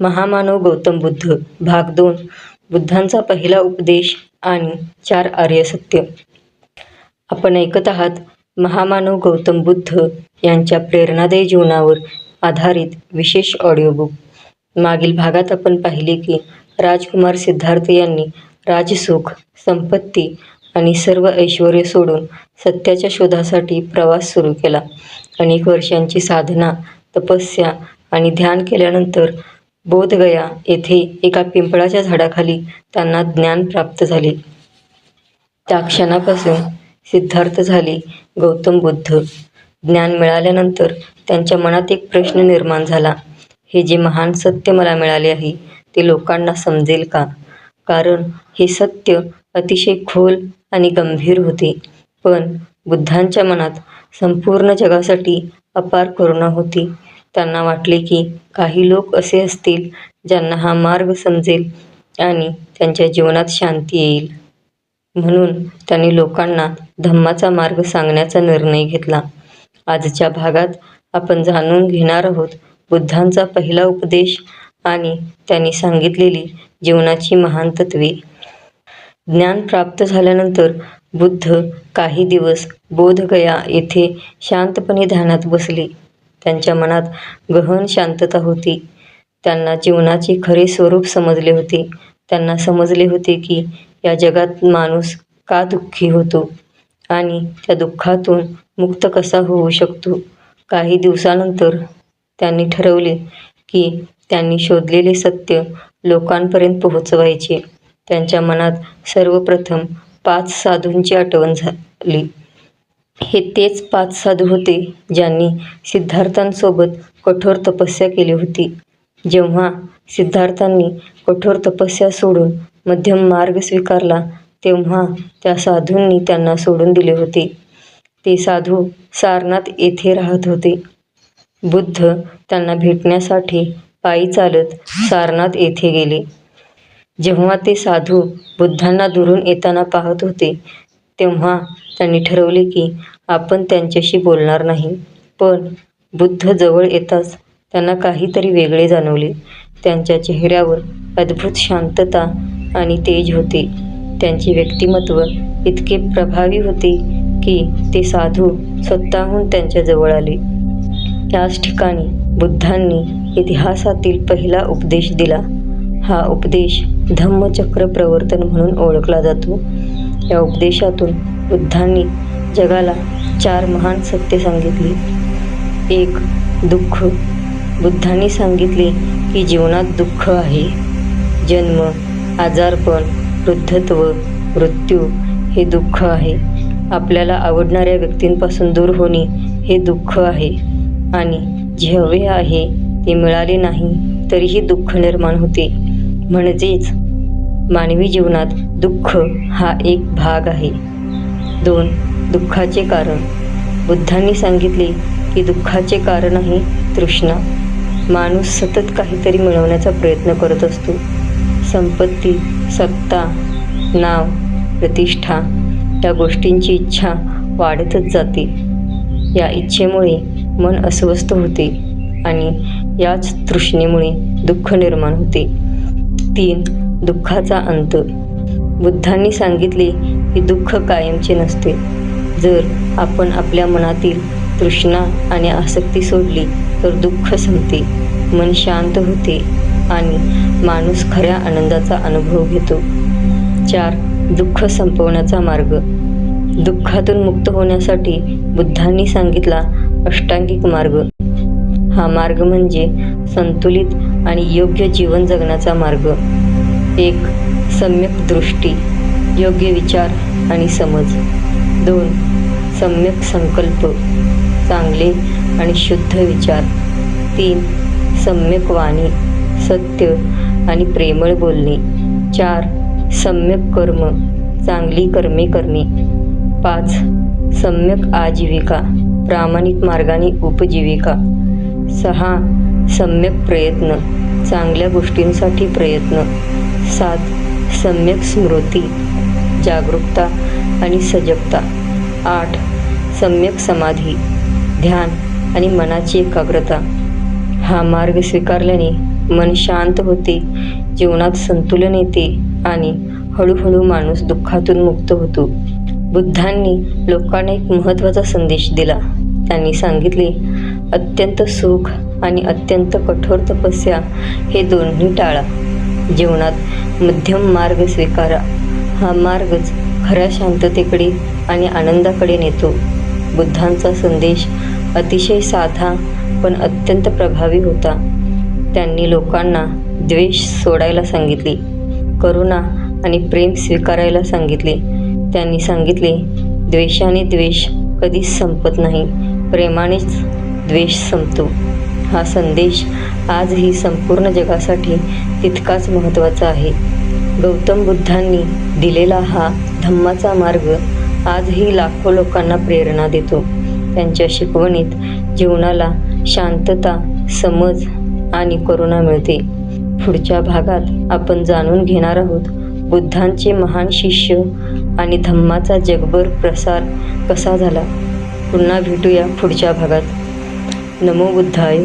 महामानव गौतम बुद्ध भाग 2 बुद्धांचा पहिला उपदेश आणि 4 आर्य सत्य. आपण ऐकत आहात महामानव गौतम बुद्ध यांच्या प्रेरणादायी जीवनावर आधारित विशेष ऑडिओ बुक. मागील भागात आपण पाहिले की राजकुमार सिद्धार्थ यांनी राजसुख, संपत्ती आणि सर्व ऐश्वर्य सोडून सत्याच्या शोधासाठी प्रवास सुरू केला. अनेक वर्षांची साधना, तपस्या आणि ध्यान केल्यानंतर बोधगया येथे एका पिंपळाच्या झाडाखाली त्यांना ज्ञान प्राप्त झाले. त्या क्षणापासून सिद्धार्थ झाले गौतम बुद्ध. ज्ञान मिळाल्यानंतर त्यांच्या मनात एक प्रश्न निर्माण झाला, हे जे महान सत्य मला मिळाले आहे ते लोकांना समजेल का? कारण हे सत्य अतिशय खोल आणि गंभीर होते. पण बुद्धांच्या मनात संपूर्ण जगासाठी अपार करुणा होती. त्यांना वाटले की काही लोक असे असतील ज्यांना हा मार्ग समजेल आणि त्यांच्या जीवनात शांती येईल. म्हणून त्यांनी लोकांना धम्माचा मार्ग सांगण्याचा निर्णय घेतला. आजच्या भागात आपण जाणून घेणार आहोत बुद्धांचा पहिला उपदेश आणि त्यांनी सांगितलेली जीवनाची महान तत्त्वे. ज्ञान प्राप्त झाल्यानंतर बुद्ध काही दिवस बोधगया येथे शांतपणे ध्यानात बसले. त्यांच्या मनात गहन शांतता होती. त्यांना जीवनाचे खरे स्वरूप समजले होते. त्यांना समजले होते की या जगात माणूस का दुःखी होतो आणि त्या दुःखातून मुक्त कसा होऊ शकतो. काही दिवसानंतर त्यांनी ठरवले की त्यांनी शोधलेले सत्य लोकांपर्यंत पोहोचवायचे. त्यांच्या मनात सर्वप्रथम 5 साधूंची आठवण झाली. हे तेच 5 साधू होते ज्यांनी सिद्धार्थांसोबत कठोर तपस्या केली होती. जेव्हा सिद्धार्थांनी कठोर तपस्या सोडून मध्यम मार्ग स्वीकारला तेव्हा त्या साधूंनी त्यांना सोडून दिले होते. ते साधू सारनाथ येथे राहत होते. बुद्ध त्यांना भेटण्यासाठी पायी चालत सारनाथ येथे गेले. जेव्हा ते साधू बुद्धांना दुरून येताना पाहत होते तेव्हा त्यांनी ठरवले की आपण त्यांच्याशी बोलणार नाही. पण बुद्ध जवळ येताच त्यांना काहीतरी वेगळे जाणवले. त्यांच्या चेहऱ्यावर अद्भुत शांतता आणि तेज होते. त्यांचे व्यक्तिमत्व इतके प्रभावी होते की ते साधू स्वतःहून त्यांच्या जवळ आले. याच ठिकाणी बुद्धांनी इतिहासातील पहिला उपदेश दिला. हा उपदेश धम्मचक्र प्रवर्तन म्हणून ओळखला जातो. या उपदेशातून बुद्धांनी जगाला 4 महान सत्य सांगितली. 1. दुःख. बुद्धांनी सांगितले की जीवनात दुःख आहे. जन्म, आजारपण, वृद्धत्व, मृत्यू हे दुःख आहे. आपल्याला आवडणाऱ्या व्यक्तींपासून दूर होणे हे दुःख आहे. आणि जे हवे आहे ते मिळाले नाही तरीही दुःख निर्माण होते. म्हणजेच मानवी जीवनात दुःख हा एक भाग आहे. 2. दुःखाचे कारण. बुद्धांनी सांगितले की दुःखाचे कारण आहे तृष्णा. माणूस सतत काहीतरी मिळवण्याचा प्रयत्न करत असतो. संपत्ती, सत्ता, नाव, प्रतिष्ठा या गोष्टींची इच्छा वाढतच जाते. या इच्छेमुळे मन अस्वस्थ होते आणि याच तृष्णेमुळे दुःख निर्माण होते. 3. दुःखाचा अंत. बुद्धांनी सांगितले की दुःख कायमचे नसते. जर आपण आपल्या मनातील तृष्णा आणि आसक्ती सोडली तर दुःख संपते, मन शांत होते आणि माणूस खऱ्या आनंदाचा अनुभव घेतो. 4. दुःख संपवण्याचा मार्ग. दुःखातून मुक्त होण्यासाठी बुद्धांनी सांगितला अष्टांगिक मार्ग. हा मार्ग म्हणजे संतुलित आणि योग्य जीवन जगण्याचा मार्ग. 1. सम्यक दृष्टी, योग्य विचार आणि समज. 2. सम्यक संकल्प, चांगले आणि शुद्ध विचार. 3. सम्यक वाणी, सत्य आणि प्रेमळ बोलणे. 4. सम्यक कर्म, चांगली कर्मे करणे. 5. सम्यक आजीविका, प्रामाणिक मार्गाने उपजीविका. 6. सम्यक प्रयत्न, चांगल्या गोष्टींसाठी प्रयत्न. 7. सम्यक स्मृती, जागरूकता आणि सजगता. 8. सम्यक समाधी, ध्यान आणि मनाची एकाग्रता. हा मार्ग स्वीकारल्याने मन शांत होते, जीवनात संतुलन येते आणि हळूहळू माणूस दुःखातून मुक्त होतो. बुद्धांनी लोकांना एक महत्त्वाचा संदेश दिला. त्यांनी सांगितले, अत्यंत सुख आणि अत्यंत कठोर तपस्या हे दोन्ही टाळा. जीवनात मध्यम मार्ग स्वीकारा. हा मार्गच खऱ्या शांततेकडे आणि आनंदाकडे नेतो. बुद्धांचा संदेश अतिशय साधा पण अत्यंत प्रभावी होता. त्यांनी लोकांना द्वेष सोडायला सांगितले, करुणा आणि प्रेम स्वीकारायला सांगितले. त्यांनी सांगितले, द्वेषाने द्वेष कधीच संपत नाही, प्रेमानेच द्वेष संपतो. हा संदेश आजही संपूर्ण जगासाठी तितकाच महत्त्वाचा आहे. गौतम बुद्धांनी दिलेला हा धम्माचा मार्ग आजही लाखो लोकांना प्रेरणा देतो. त्यांच्या शिकवणीत जीवनाला शांतता, समज आणि करुणा मिळते. पुढच्या भागात आपण जाणून घेणार आहोत बुद्धांचे महान शिष्य आणि धम्माचा जगभर प्रसार कसा झाला. पुन्हा भेटूया पुढच्या भागात. नमो बुद्धाय.